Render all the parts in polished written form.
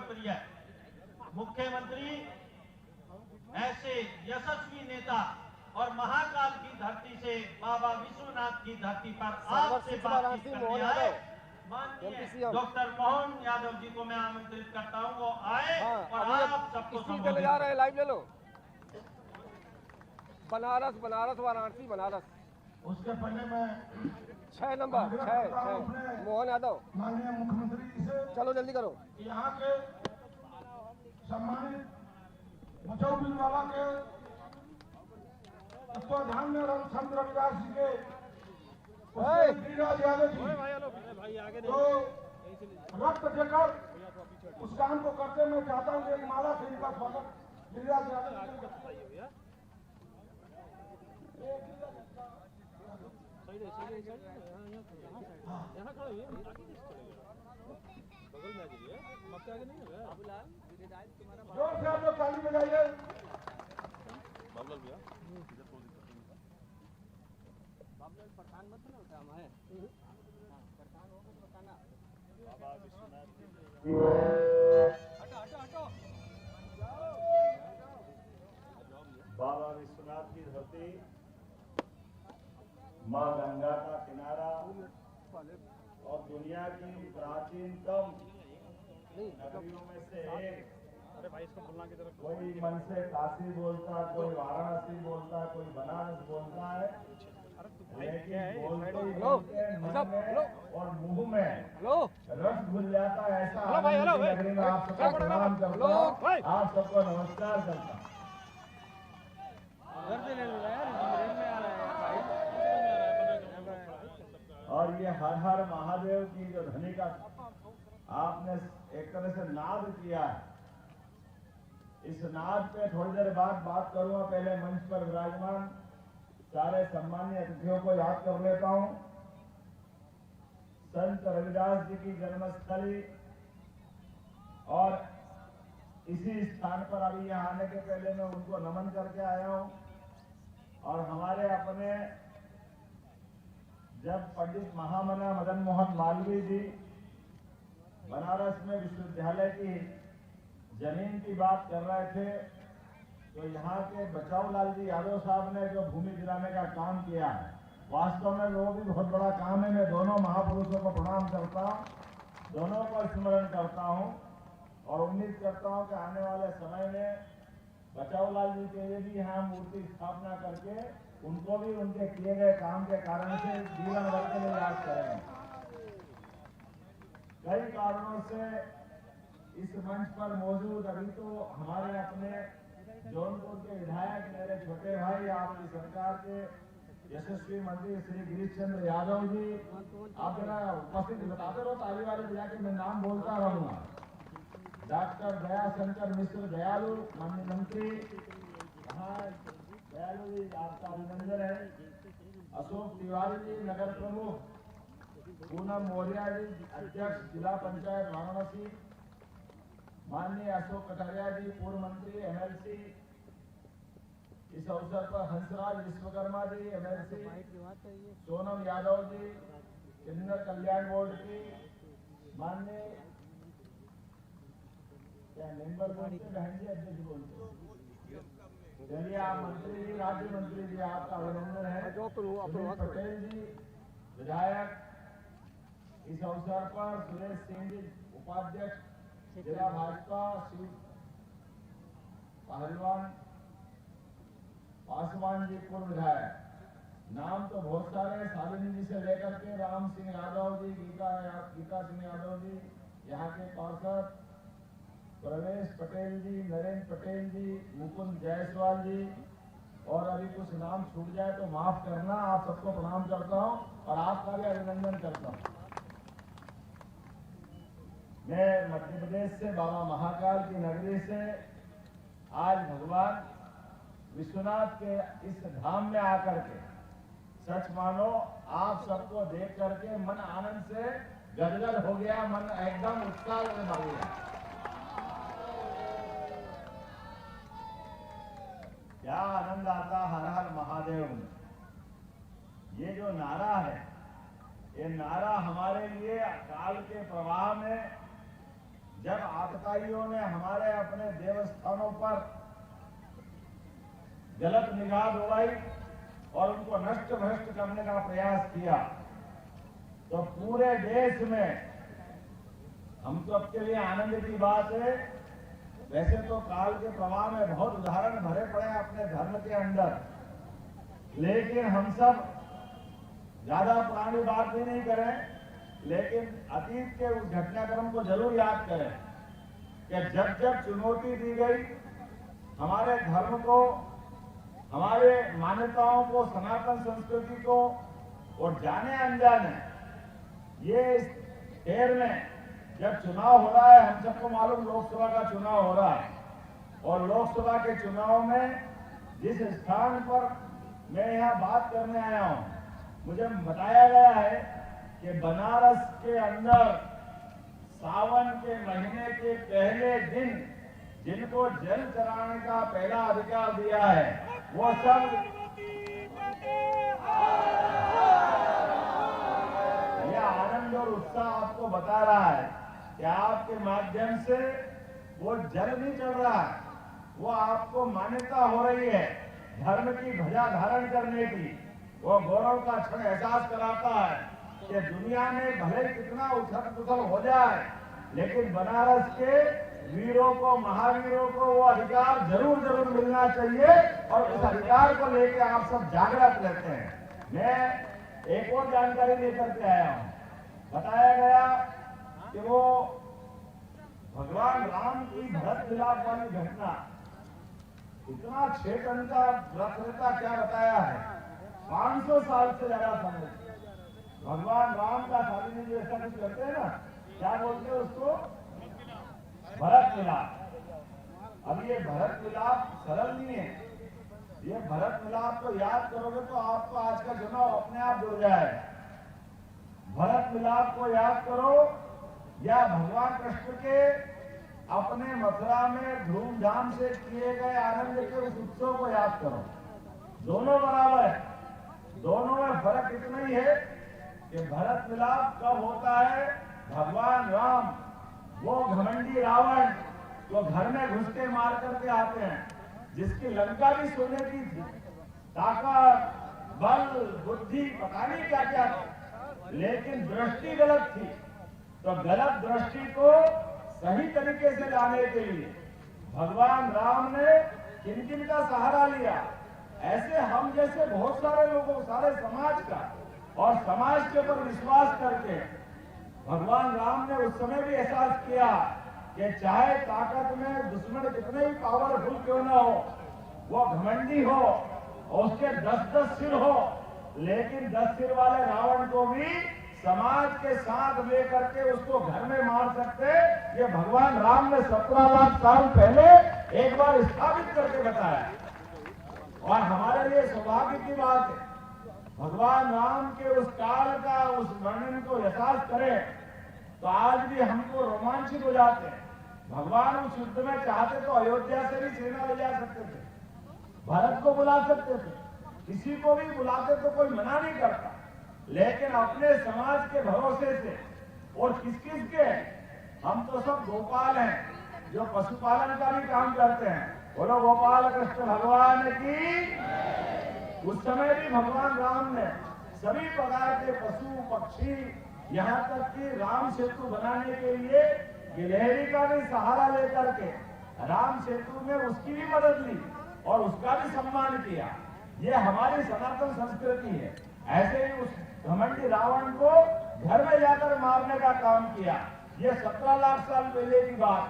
लोकप्रिय मुख्यमंत्री ऐसे यशस्वी नेता और महाकाल की धरती से बाबा विश्वनाथ की धरती पर आपसे बातचीत करने आए माननीय डॉक्टर मोहन यादव जी को मैं आमंत्रित करता हूं, वो आए और आप सबको चले जा रहे हैं। लाइव ले लो। बनारस बनारस वाराणसी बनारस। उसके पहले मैं 6 नंबर 6 मोहन यादव माननीय मुख्यमंत्री जी से, चलो जल्दी करो। यहाँ के सम्मानित बचाओ बिल वाला के तत्वाधान में संत रविदास जी के गिरिराज यादव जी तो रक्त देकर उस काम को करते मैं चाहता हूँ कि एक माला से इनका स्वागत गिरिराज यादव जी जोर से आप लोग ताली बजाइए। प्रधान मत ना होता है प्रधान होगा तो बताना। बाबा विश्वनाथ की धरती, माँ गंगा का किनारा और दुनिया की प्राचीनतम नगरियों में से एक। कोई मन से काशी बोलता, कोई वाराणसी बोलता, कोई बनारस बोलता है, लेकिन बोलते मन में और मुंह में रस घुल जाता है। ऐसा नगरी में आप सबको प्रणाम करता हूँ, आप सबको नमस्कार करता हूँ। और ये हर हर महादेव की जो ध्वनि का आपने एक तरह से नाद किया है, इस नाद पे थोड़ी देर बाद बात करूंगा। पहले मंच पर विराजमान सारे सम्मानीय अतिथियों को याद कर लेता हूं। संत रविदास जी की जन्मस्थली और इसी स्थान पर अभी यहाँ आने के पहले मैं उनको नमन करके आया हूं। और हमारे अपने जब पंडित महामना मदन मोहन मालवीय जी बनारस में विश्वविद्यालय की जमीन की बात कर रहे थे, तो यहाँ के बचाओ लाल जी यादव साहब ने जो भूमि दिलाने का काम किया है, वास्तव में वो भी बहुत बड़ा काम है। मैं दोनों महापुरुषों को प्रणाम करता हूँ, दोनों को स्मरण करता हूँ और उम्मीद करता हूँ कि आने वाले समय में बचाओ लाल जी के लिए भी यहाँ मूर्ति स्थापना करके उनको भी उनके किए गए काम के कारण से जीवन भर के लिए याद करेंगे। कई कारणों से इस मंच पर मौजूद अभी तो हमारे अपने जौनपुर के विधायक, मेरे छोटे भाई, आपकी सरकार के यशस्वी मंत्री श्री गिरीश चंद्र यादव जी, आप जरा उपस्थित बताते रहो, ताली वाली बजा के मैं नाम बोलता रहूंगा। डॉक्टर दयाशंकर मिश्र दयालु, माननीय मंत्री, दयालु जी आपका अभिनंदन है। अशोक तिवारी जी नगर प्रमुख, पूनम मौर्य जी अध्यक्ष जिला पंचायत वाराणसी, माननीय अशोक कटारिया जी पूर्व मंत्री एमएलसी, इस अवसर पर हंसराज विश्वकर्मा जी एमएलसी, सोनम यादव जी किन्नर कल्याण बोर्ड की माननीय मेंबर बोलते बहन जी, अध्यक्ष बोलते, चलिए आप मंत्री जी, राज्य मंत्री जी, आपका अभिनंदन है। पटेल जी विधायक, इस अवसर पर सुरेश सिंह जी उपाध्यक्ष जिला भाजपा, श्री पहलवान पासवान जी पूर्व विधायक, नाम तो बहुत सारे, शालिनी जी से लेकर के राम सिंह यादव जी, गीता सिंह यादव जी, यहाँ के पार्षद प्रवेश पटेल जी, नरेंद्र पटेल जी, मुकुंद जायसवाल जी, और अभी कुछ नाम छूट जाए तो माफ करना। आप सबको प्रणाम करता हूँ और आपका भी अभिनंदन करता हूँ। मैं मध्य प्रदेश से, बाबा महाकाल की नगरी से आज भगवान विश्वनाथ के इस धाम में आकर के सच मानो आप सबको देख करके मन आनंद से गदगद हो गया, मन एकदम उत्साह में भर गया। क्या आनंद आता हर हर महादेव में। ये जो नारा है, ये नारा हमारे लिए काल के प्रवाह में जब आतताइयों ने हमारे अपने देवस्थानों पर गलत निगाह दौड़ाई और उनको नष्ट भ्रष्ट करने का प्रयास किया, तो पूरे देश में हम सबके लिए आनंद की बात है। वैसे तो काल के प्रवाह में बहुत उदाहरण भरे पड़े हैं अपने धर्म के अंदर, लेकिन हम सब ज्यादा पुरानी बात भी नहीं करें, लेकिन अतीत के उस घटनाक्रम को जरूर याद करें कि जब जब चुनौती दी गई हमारे धर्म को, हमारे मान्यताओं को, सनातन संस्कृति को, और जाने अनजाने ये इस शहर में जब चुनाव हो रहा है, हम सबको मालूम लोकसभा का चुनाव हो रहा है, और लोकसभा के चुनाव में जिस स्थान पर मैं यहाँ बात करने आया हूँ, मुझे बताया गया है कि बनारस के अंदर सावन के महीने के पहले दिन जिनको जल चढ़ाने का पहला अधिकार दिया है, वो सब यह आनंद और उत्साह आपको बता रहा है कि आपके माध्यम से वो जल नहीं चढ़ रहा है, वो आपको मान्यता हो रही है धर्म की ध्वजा धारण करने की। वो गौरव का क्षण एहसास कराता है कि दुनिया में भले कितना उथल पुथल हो जाए, लेकिन बनारस के वीरों को, महावीरों को वो अधिकार जरूर जरूर मिलना चाहिए, और उस अधिकार को लेकर आप सब जागृत रहते हैं। मैं एक और जानकारी लेकर के आया हूँ। बताया गया कि वो भगवान राम की भरत मिलाप वाली घटना, इतना 6 टन का व्रत रहता, क्या बताया है, 500 साल से ज्यादा समय भगवान राम का शादी जो ऐसा कुछ करते हैं ना, क्या बोलते हैं उसको, भरत मिलाप। अब ये भरत मिलाप सरल नहीं है, ये भरत मिलाप को याद करोगे तो आपको आज का चुनाव अपने आप जुड़ जाए। भरत मिलाप को याद करो, या भगवान कृष्ण के अपने मथुरा में धूमधाम से किए गए आनंद के उस उत्सव को याद करो। दोनों बराबर है, दोनों में फर्क इतना ही है कि भरत मिलाप कब होता है, भगवान राम वो घमंडी रावण जो घर में घुस के मार करके आते हैं, जिसकी लंका भी सोने की थी, ताकत, बल, बुद्धि, पता नहीं क्या क्या था, लेकिन दृष्टि गलत थी। तो गलत दृष्टि को सही तरीके से लाने के लिए भगवान राम ने किन किन का सहारा लिया। ऐसे हम जैसे बहुत सारे लोगों, सारे समाज का, और समाज के ऊपर विश्वास करके भगवान राम ने उस समय भी एहसास किया कि चाहे ताकत में दुश्मन कितने ही पावरफुल क्यों ना हो, वो घमंडी हो और उसके 10-10 सिर हो, लेकिन 10 सिर वाले रावण को भी समाज के साथ लेकर के उसको घर में मार सकते। ये भगवान राम ने 17 लाख साल पहले एक बार स्थापित करके बताया, और हमारे लिए सौभाग्य की बात है भगवान राम के उस काल का उस वर्णन को एहसास करें तो आज भी हमको रोमांचित हो जाते हैं। भगवान उस युद्ध में चाहते तो अयोध्या से भी सेना ले जा सकते थे, भारत को बुला सकते थे, किसी को भी बुलाते तो कोई मना नहीं करता, लेकिन अपने समाज के भरोसे से, और किस किस के, हम तो सब गोपाल हैं जो पशुपालन का भी काम करते हैं। बोलो गोपाल कृष्ण भगवान की। उस समय भी भगवान राम ने सभी प्रकार के पशु पक्षी, यहाँ तक कि राम सेतु बनाने के लिए गिलहरी का भी सहारा लेकर के राम सेतु में उसकी भी मदद ली और उसका भी सम्मान किया। ये हमारी सनातन संस्कृति है। ऐसे ही उस घमंडी रावण को घर में जाकर मारने का काम किया। ये 17 लाख साल पहले की बात,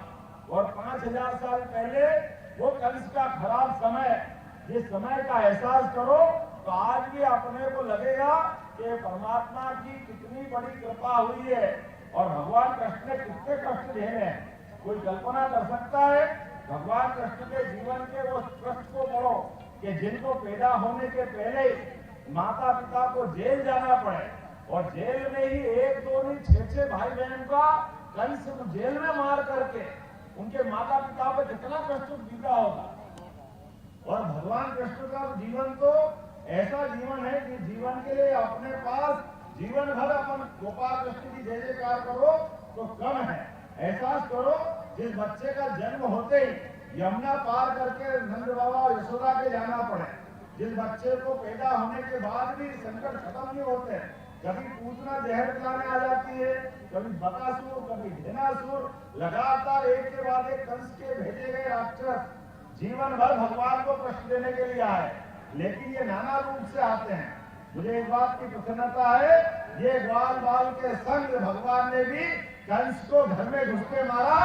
और 5000 साल पहले वो कंस का खराब समय, जिस समय का एहसास करो तो आज भी अपने को लगेगा कि परमात्मा की कितनी बड़ी कृपा हुई है और भगवान कृष्ण ने कितने कष्ट झेले हैं। कोई कल्पना कर सकता है भगवान कृष्ण के जीवन के वो कष्ट को पढ़ो कि जिनको पैदा होने के पहले माता पिता को जेल जाना पड़े, और जेल में ही 1-2 नहीं 6-6 भाई बहन का कंस जेल में मार करके उनके माता पिता पर कितना कष्ट बीता होगा। और भगवान कृष्ण का जीवन तो ऐसा जीवन है कि जीवन के लिए अपने पास जीवन भर अपन गोपाल कृष्ण की जय जयकार करो तो कम है। एहसास करो, जिस बच्चे का जन्म होते ही यमुना पार करके नंद बाबा और यशोदा के जाना पड़े, जिस बच्चे को पैदा होने के बाद भी संकट खत्म नहीं होते, कभी पूतना जहर पिलाने आ जाती है, कभी बकासुर, कभी धेनासुर, लगातार एक के बाद एक कंस के भेजे गए राक्षस जीवन भर भगवान को कष्ट देने के लिए आए, लेकिन ये नाना रूप से आते हैं। मुझे इस बात की प्रसन्नता है, ये ग्वाल बाल के संग भगवान ने भी कंस को घर में घुस के मारा।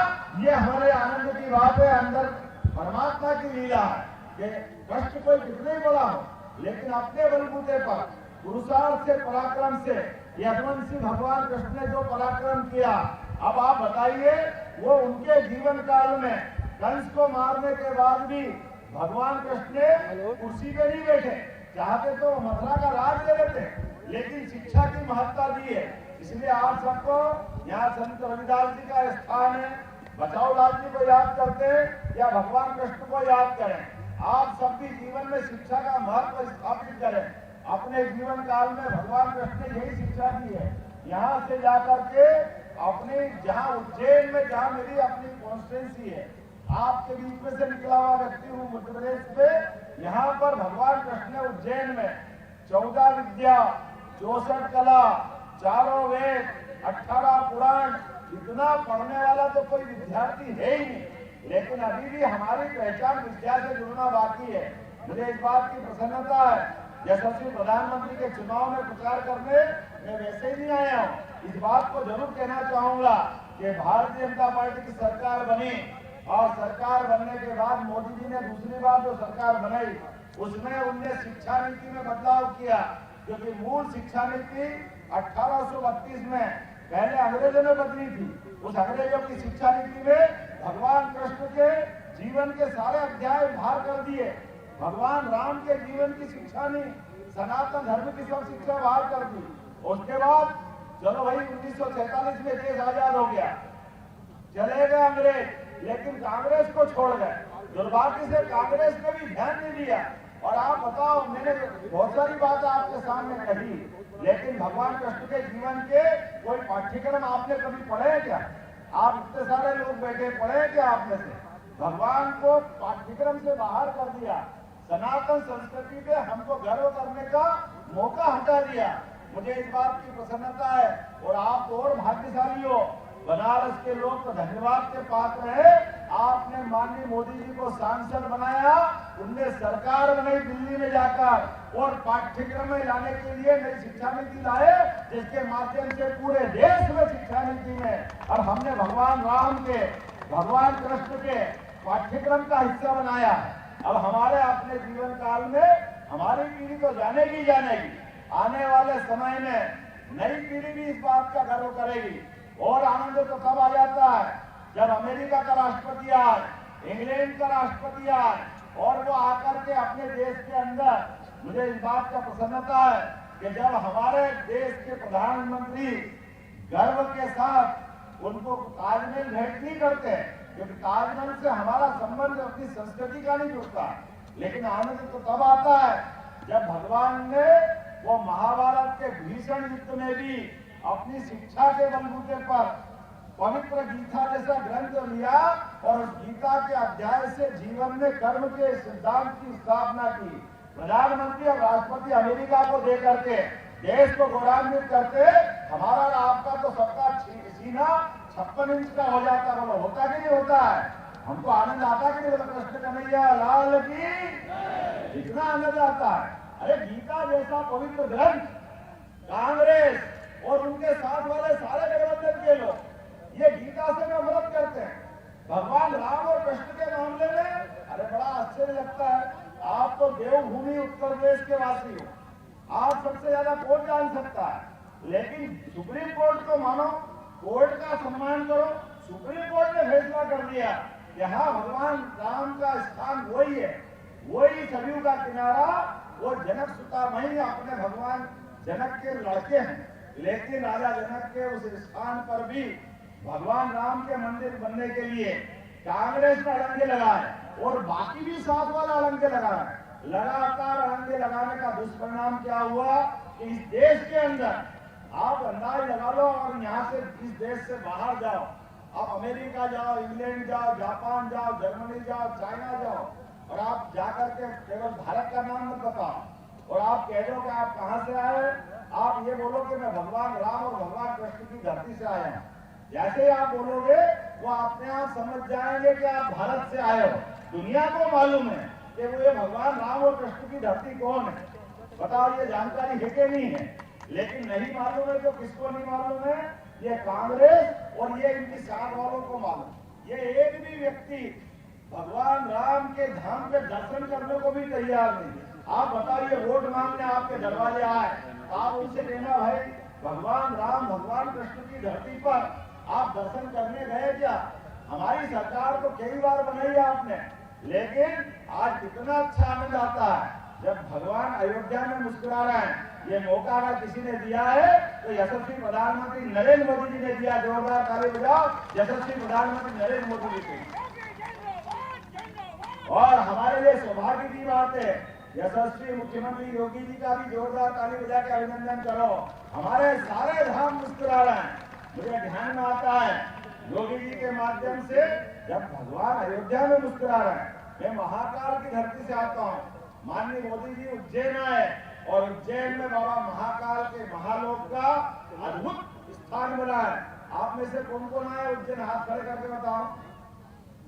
ये हमारे आनंद की बात है, अंदर परमात्मा की लीला है कि कष्ट कोई कितने ही बड़ा हो, लेकिन अपने बलबूते पर पुरुषार्थ से, पराक्रम से, यदुवंशी भगवान कृष्ण ने जो पराक्रम किया, अब आप बताइए, वो उनके जीवन काल में कंस को मारने के बाद भी भगवान कृष्ण ने कुर्सी पे नहीं बैठे, चाहते तो मथुरा का राज ले लेते, लेकिन शिक्षा की महत्ता दी है। इसलिए आप सबको यहाँ संत रविदास जी का स्थान है, बचाओ लाल जी को याद करते हैं या भगवान कृष्ण को याद करें। आप सब भी जीवन में शिक्षा का महत्व स्थापित करें। अपने जीवन काल में भगवान कृष्ण ने यही शिक्षा दी है। यहाँ से जाकर के अपने जहाँ उज्जैन में जहाँ मेरी अपनी कॉन्स्टिट्यूंसी है, आपके बीच में से निकला हुआ व्यक्ति हूँ मध्य प्रदेश में, यहाँ पर भगवान कृष्ण ने उज्जैन में 14 विद्या, 64 कला, 4 वेद, 18 पुराण, इतना पढ़ने वाला तो कोई विद्यार्थी है ही नहीं, लेकिन अभी भी हमारी पहचान विद्या से जुड़ना बाकी है। मुझे इस बात की प्रसन्नता है, यशस्वी प्रधानमंत्री के चुनाव में प्रचार करने मैं वैसे ही नहीं आया हूँ। इस बात को जरूर कहना चाहूंगा कि भारतीय जनता पार्टी की सरकार बनी और सरकार बनने के बाद मोदी जी ने दूसरी बार जो सरकार बनाई, उसमें उनने शिक्षा नीति में बदलाव किया, क्योंकि मूल शिक्षा नीति 1832 में पहले अंग्रेजों ने बदली थी। उस अंग्रेजों की शिक्षा नीति में भगवान कृष्ण के जीवन के सारे अध्याय बाहर कर दिए, भगवान राम के जीवन की शिक्षा नहीं, सनातन धर्म की सब शिक्षा बाहर कर दी। उसके बाद चलो भाई 1947 में देश आजाद हो गया, चले गए अंग्रेज, लेकिन कांग्रेस को छोड़ गए। दुर्भाग्य से कांग्रेस ने भी ध्यान नहीं दिया। और आप बताओ, मैंने बहुत सारी बातें आपके सामने कही, लेकिन भगवान कृष्ण के जीवन के कोई पाठ्यक्रम आपने कभी पढ़े हैं क्या? आप इतने सारे लोग बैठे, पढ़े हैं क्या आपने से? भगवान को पाठ्यक्रम से बाहर कर दिया, सनातन संस्कृति पे हमको गर्व करने का मौका हटा दिया। मुझे इस बात की प्रसन्नता है, और आप तो और भाग्यशाली हो। बनारस के लोग तो धन्यवाद के पात्र है, आपने माननीय मोदी जी को सांसद बनाया, उनने सरकार बनाई दिल्ली में जाकर और पाठ्यक्रम में लाने के लिए नई शिक्षा नीति लाए, जिसके माध्यम से पूरे देश में शिक्षा नीति में अब हमने भगवान राम के, भगवान कृष्ण के पाठ्यक्रम का हिस्सा बनाया है। अब हमारे अपने जीवन काल में हमारी पीढ़ी तो जानेगी जानेगी, आने वाले समय में नई पीढ़ी भी इस बात का गर्व करेगी। और आनंद तो तब आ जाता है जब अमेरिका का राष्ट्रपति आए, इंग्लैंड का राष्ट्रपति आए, और वो आकर के अपने देश के अंदर, मुझे इस बात का प्रसन्नता है कि जब हमारे देश के प्रधानमंत्री गर्व के साथ उनको ताजमहल भेंट नहीं करते, क्योंकि ताजमहल से हमारा संबंध अपनी संस्कृति का नहीं जुड़ता, लेकिन आनंद तो तब आता है जब भगवान ने वो महाभारत के भीषण युद्ध में भी अपनी शिक्षा के बलबूते पर पवित्र गीता जैसा ग्रंथ लिया और उस गीता के अध्याय से जीवन में कर्म के सिद्धांत की स्थापना की। प्रधानमंत्री और राष्ट्रपति अमेरिका को दे करके देश को गौरवान्वित करते, हमारा और आपका तो सबका सीना 56 इंच का हो जाता है। बोलो होता कि नहीं होता है? हमको आनंद आता कि नहीं? बोलो कृष्ण कन्हैया लाल की, इतना आनंद आता है। अरे गीता जैसा पवित्र ग्रंथ कांग्रेस और उनके साथ वाले सारे गठबंधन के लोग ये गीता से नफरत करते हैं। भगवान राम और कृष्ण के मामले में अरे बड़ा आश्चर्य लगता है। आप तो देवभूमि उत्तर प्रदेश के वासी हो, आप सबसे ज्यादा कौन जान सकता है, लेकिन सुप्रीम कोर्ट को मानो, कोर्ट का सम्मान करो। सुप्रीम कोर्ट ने फैसला कर दिया कि हाँ, भगवान राम का स्थान वही है, वही सरयू का किनारा, वो जनक सुता मही अपने भगवान जनक के लड़के हैं, लेकिन राजा जनक के उस स्थान पर भी भगवान राम के मंदिर बनने के लिए कांग्रेस ने अड़ंगे लगाए और बाकी भी साथ वाला अड़ंगे लगाए। लगातार अड़ंगे लगाने का दुष्परिणाम क्या हुआ कि इस देश के अंदर आप अंदाज लगा लो, और यहाँ से इस देश से बाहर जाओ, आप अमेरिका जाओ, इंग्लैंड जाओ, जापान जाओ, जर्मनी जाओ, चाइना जाओ, और आप जाकर के केवल भारत का नाम मत बताओ और आप कह दो कि आप कहां से आए, आप ये बोलो कि मैं भगवान राम और भगवान कृष्ण की धरती से आया हूं। जैसे ही आप बोलोगे वो अपने आप समझ जाएंगे कि आप भारत से आए हो। दुनिया को मालूम है कि वो ये भगवान राम और कृष्ण की धरती कौन है। बताओ, ये जानकारी है कि नहीं है? लेकिन नहीं मालूम है तो किसको नहीं मालूम है? ये कांग्रेस और ये इनकी साथ वालों को मालूम। ये एक भी व्यक्ति भगवान राम के धाम पे दर्शन करने को भी तैयार नहीं। आप बताइए, वोट मांगने आपके दरवाजे आए, आप उनसे कहना भाई भगवान राम भगवान कृष्ण की धरती पर आप दर्शन करने गए क्या? हमारी सरकार तो कई बार बनाई है आपने, लेकिन आज कितना अच्छा आनंद आता है जब भगवान अयोध्या में मुस्कुरा रहे हैं। ये मौका अगर किसी ने दिया है तो यशस्वी प्रधानमंत्री नरेंद्र मोदी जी ने दिया। जोरदार ताली बजाओ यशस्वी प्रधानमंत्री नरेंद्र मोदी जी को। और हमारे लिए सौभाग्य की बात है, यशस्वी मुख्यमंत्री योगी जी का भी जोरदार ताली बजा के अभिनंदन करो। हमारे सारे धाम मुस्कुरा रहे हैं। मुझे ध्यान में आता है योगी जी के माध्यम से जब भगवान अयोध्या में मुस्कुरा रहे हैं। मैं महाकाल की धरती से आता हूँ। माननीय मोदी जी उज्जैन आए और उज्जैन में बाबा महाकाल के महालोक का अद्भुत स्थान बना है। आप में से कौन कौन आए उज्जैन? हाथ खड़े करके बताओ।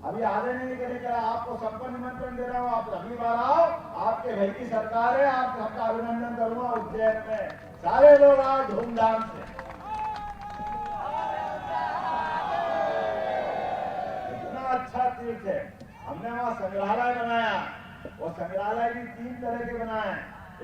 अभी आगे नहीं निकले करा, आपको सबको निमंत्रण दे रहा हूँ। आप अगली बार आओ, आपके भाई की सरकार है, आप सबका अभिनंदन करूंगा। उज्जैन में सारे लोग आओ धूमधाम से। इतना अच्छा तीर्थ है। हमने वहाँ संग्रहालय बनाया। वो संग्रहालय भी 3 तरह के बनाए।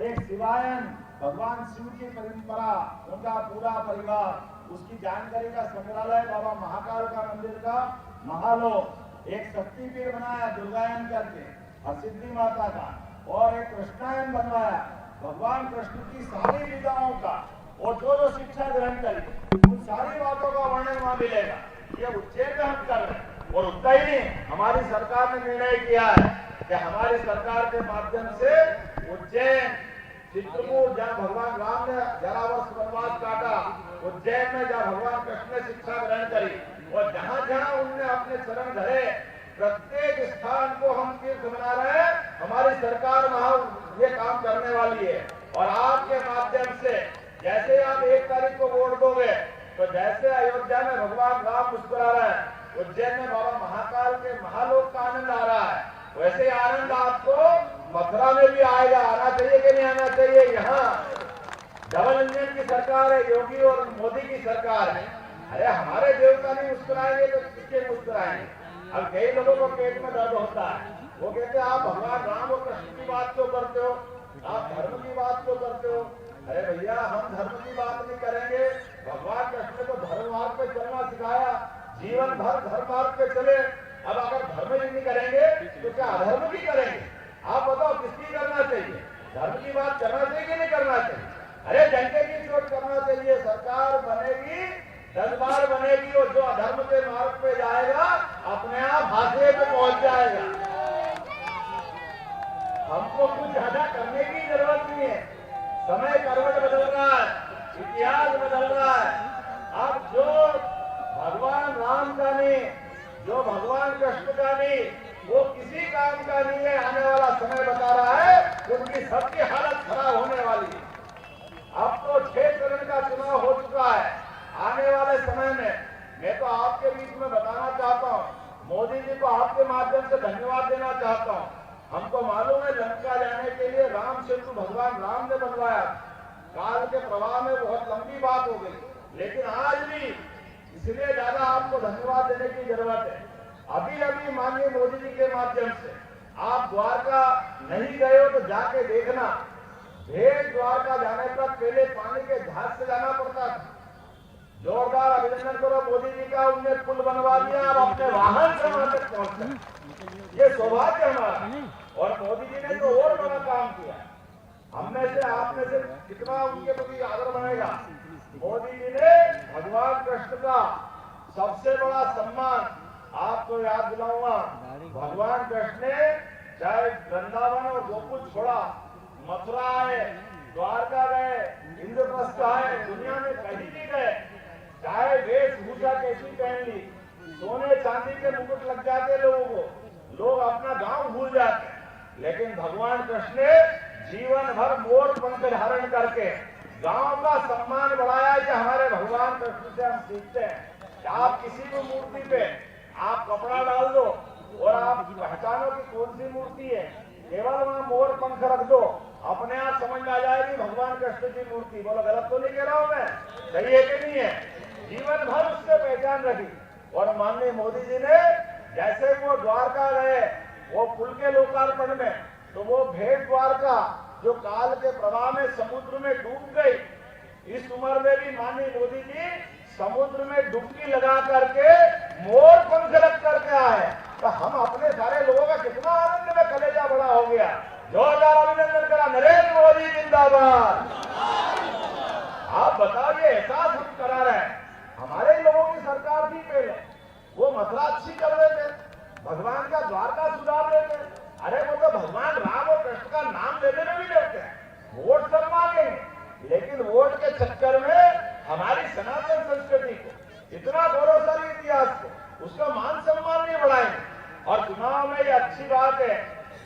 एक शिवायन, भगवान शिव की परंपरा, उनका पूरा परिवार, उसकी जानकारी का संग्रहालय बाबा महाकाल का मंदिर का महालोक। एक शक्तिपीठ बनाया दुर्गायन करके और सिद्धि माता का, और एक कृष्णायन बनवाया भगवान कृष्ण की सारी लीलाओं का, और जो शिक्षा ग्रहण करी उन सारी बातों का वर्णन वहां मिलेगा। ये उज्जैन में हम कर रहे हैं। और उतना ही नहीं, हमारी सरकार ने निर्णय किया है कि हमारी सरकार के माध्यम से उज्जैन, चित्रकूट जहाँ भगवान राम ने 11 वर्ष वनवास काटा, उज्जैन में जहाँ भगवान कृष्ण ने शिक्षा ग्रहण करी, और जहाँ जहाँ उनने अपने चरण धरे, प्रत्येक स्थान को हम तीर्थ बना रहे हैं। हमारी सरकार वहां ये काम करने वाली है। और आपके माध्यम से जैसे आप 1 तारीख को वोट दोगे, तो जैसे अयोध्या में भगवान राम मुस्कुरा रहे हैं, उज्जैन में बाबा महाकाल के महालोक का आनंद आ रहा है, वैसे आनंद आपको मथुरा में भी आएगा। आना चाहिए कि नहीं आना चाहिए? यहाँ डबल इंजन की सरकार है, योगी और मोदी की सरकार है। अरे हमारे देवता नहीं मुस्कुराएंगे तो किसके मुस्कुराएंगे? अब कई लोगों को पेट में दर्द होता है, वो कहते हैं आप भगवान राम और कृष्ण की बात क्यों करते हो, आप धर्म की बात क्यों करते हो? अरे भैया, हम धर्म की बात नहीं करेंगे। भगवान कृष्ण ने तो धर्म मार्ग पे चलना सिखाया, जीवन भर धर्म मार्ग पे चले। अब अगर धर्म ही नहीं करेंगे तो क्या अधर्म की करेंगे? आप बताओ किसकी करना चाहिए? धर्म की बात करना चाहिए कि नहीं करना चाहिए? अरे जनता की सोच करना चाहिए। सरकार बनेगी, 10 बार बनेगी, और जो अधर्म के मार्ग पे जाएगा अपने आप हाशिए पे पहुंच जाएगा। हमको कुछ ज्यादा करने की जरूरत नहीं है। समय करवट बदल रहा है, इतिहास बदल रहा है। अब जो भगवान राम का नहीं, जो भगवान कृष्ण का नहीं, वो किसी काम का नहीं है। आने वाला समय बता रहा है उनकी सबकी हालत खराब होने वाली है। अब तो 6 चरण का चुनाव हो चुका है। आने वाले समय में मैं तो आपके बीच में बताना चाहता हूँ, मोदी जी को आपके माध्यम से धन्यवाद देना चाहता हूँ। हमको मालूम है लंका जाने के लिए राम सेतु भगवान राम ने बनवाया। काल के प्रवाह में बहुत लंबी बात हो गई, लेकिन आज भी इसलिए ज्यादा आपको धन्यवाद देने की जरूरत है। अभी अभी माननीय मोदी जी के माध्यम से आप द्वारका नहीं गए हो तो जाके देखना। भेड़ द्वारका जाने पर पहले पानी के जहाज से जाना पड़ता था। जोरदार अभिनंदन करो मोदी जी का, उनने पुल बनवा दिया, अब अपने वाहन से वहां तक पहुंचते। ये सौभाग्य हमारा। और मोदी जी ने तो और बड़ा काम किया। हम में से आप में से कितना उनके प्रति आदर बनेगा। मोदी जी ने भगवान कृष्ण का सबसे बड़ा सम्मान आपको याद दिलाऊंगा। भगवान कृष्ण ने चाहे वृंदावन और गोकुल छोड़ा, मथुरा आए, द्वारका गए, इंद्रप्रस्थ आए, दुनिया में कहीं भी गए, चाहे वेशभूषा कैसी पहन ली, सोने चांदी के मुकुट लग जाते लोगों को, लोग अपना गांव भूल जाते हैं। लेकिन भगवान कृष्ण ने जीवन भर मोर पंख धारण करके गांव का सम्मान बढ़ाया है। कि हमारे भगवान कृष्ण से हम सीखते हैं कि आप किसी भी मूर्ति पे आप कपड़ा डाल दो और आप पहचानो कि कौन सी मूर्ति है, केवल वहां मोर पंख रख दो, अपने आप समझ में आ जाएगी भगवान कृष्ण की मूर्ति। बोलो गलत तो नहीं कह रहा हूं मैं, सही है कि नहीं है? जीवन भर उससे पहचान रखी। और माननीय मोदी जी ने जैसे वो द्वारका गए, वो पुल के लोकार्पण में, तो वो भेंट द्वारका जो काल के प्रवाह में समुद्र में डूब गई, इस उम्र में भी माननीय मोदी जी समुद्र में डुबकी लगा करके मोर पंख रख करके आए। तो हम अपने सारे लोगों का कितना आनंद में कलेजा बड़ा हो गया। जोरदार अभिनंदन करा, नरेंद्र मोदी जिंदाबाद। आप बताइए, एहसास हम करा रहे हैं, हमारे लोगों की सरकार थी पहले, वो मसला अच्छी कर रहे थे, भगवान का द्वारका सुधार रहे थे। अरे वो तो भगवान राम और कृष्ण का नाम लेने में भी डरते हैं, वोट सब मांगेंगे, लेकिन वोट के चक्कर में हमारी सनातन संस्कृति को, इतना गौरवशाली इतिहास को, उसका मान सम्मान नहीं बढ़ाएंगे। और चुनाव में ये अच्छी बात है,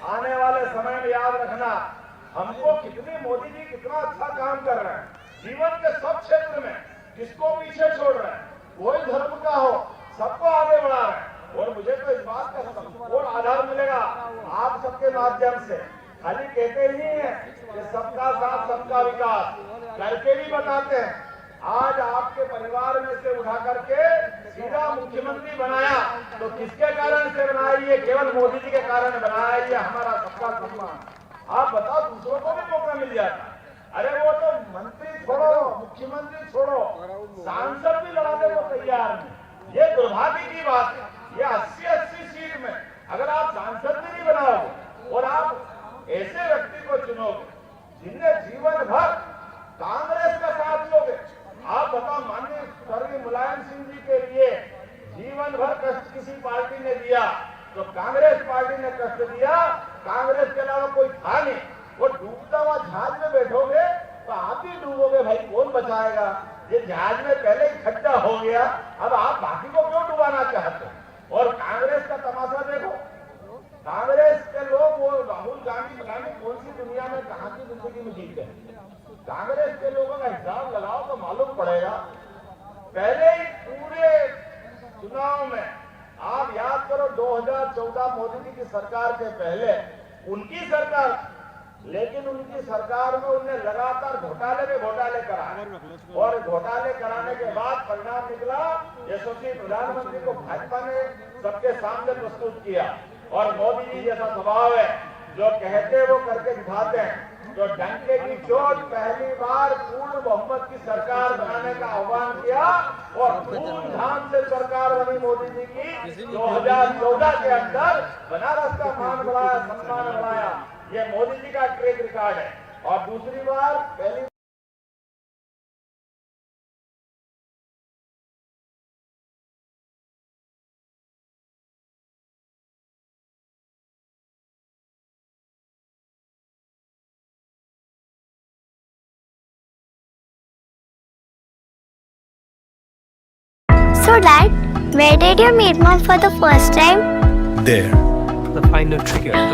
आने वाले समय में याद रखना, हमको कितनी मोदी जी कितना अच्छा काम कर रहे हैं, जीवन के सब क्षेत्र में किसको पीछे छोड़ रहे हैं, कोई धर्म का हो सबको आगे बढ़ा रहे हैं। और मुझे तो इस बात का और आधार मिलेगा आप सबके माध्यम से, खाली कहते ही हैं कि सबका साथ सबका विकास, करके भी बताते हैं। आज आपके परिवार में से उठा करके सीधा मुख्यमंत्री बनाया, तो किसके कारण से बनाया? ये केवल मोदी जी के कारण बनाया। ये हमारा सबका सम्मान। आप बताओ, दूसरों को भी मौका मिल जाता। अरे वो तो मंत्री छोड़ो, मुख्यमंत्री छोड़ो, सांसद भी लड़ाने को तैयार नहीं। ये दुर्भाग्य की बात है। ये 80-80 सीट में अगर आप सांसद भी नहीं बनाओगे और आप ऐसे व्यक्ति को चुनोगे जिनने जीवन भर कांग्रेस का साथ लोगे, आप बताओ, माननीय स्वर्गीय मुलायम सिंह जी के लिए जीवन भर कष्ट किसी पार्टी ने दिया, तो कांग्रेस पार्टी ने कष्ट दिया, कांग्रेस के अलावा कोई था नहीं। वो डूबता हुआ जहाज में बैठोगे तो आप ही डूबोगे भाई, कौन बचाएगा? ये जहाज में पहले ही खड्डा हो गया, अब आप बाकी को क्यों डुबाना चाहते हो? और कांग्रेस का तमाशा देखो, कांग्रेस के लोग, वो राहुल गांधी पता नहीं कौन सी दुनिया में कहां की जिंदगी में जीते हैं। कांग्रेस के लोगों का हिसाब लगाओ तो मालूम पड़ेगा। पहले ही पूरे चुनाव में आप याद करो, 2014 मोदी जी की सरकार के पहले उनकी सरकार, लेकिन उनकी सरकार में उन्हें लगातार घोटाले में घोटाले कराए, और घोटाले कराने के बाद परिणाम निकला, यशस्वी प्रधानमंत्री को भाजपा ने सबके सामने प्रस्तुत किया। और मोदी जी जैसा स्वभाव है, जो कहते वो करके दिखाते हैं। जो डंके की चोट पहली बार पूर्ण बहुमत की सरकार बनाने का आह्वान किया और धूमधाम से सरकार बनी मोदी जी की 2014 के अंदर, बनारस का मान बढ़ाया, सम्मान बढ़ाया। ये मोदी जी का ट्रैक रिकॉर्ड है। और दूसरी बार, पहली So Dad, where did you meet Mom for the first time? There. The final trigger.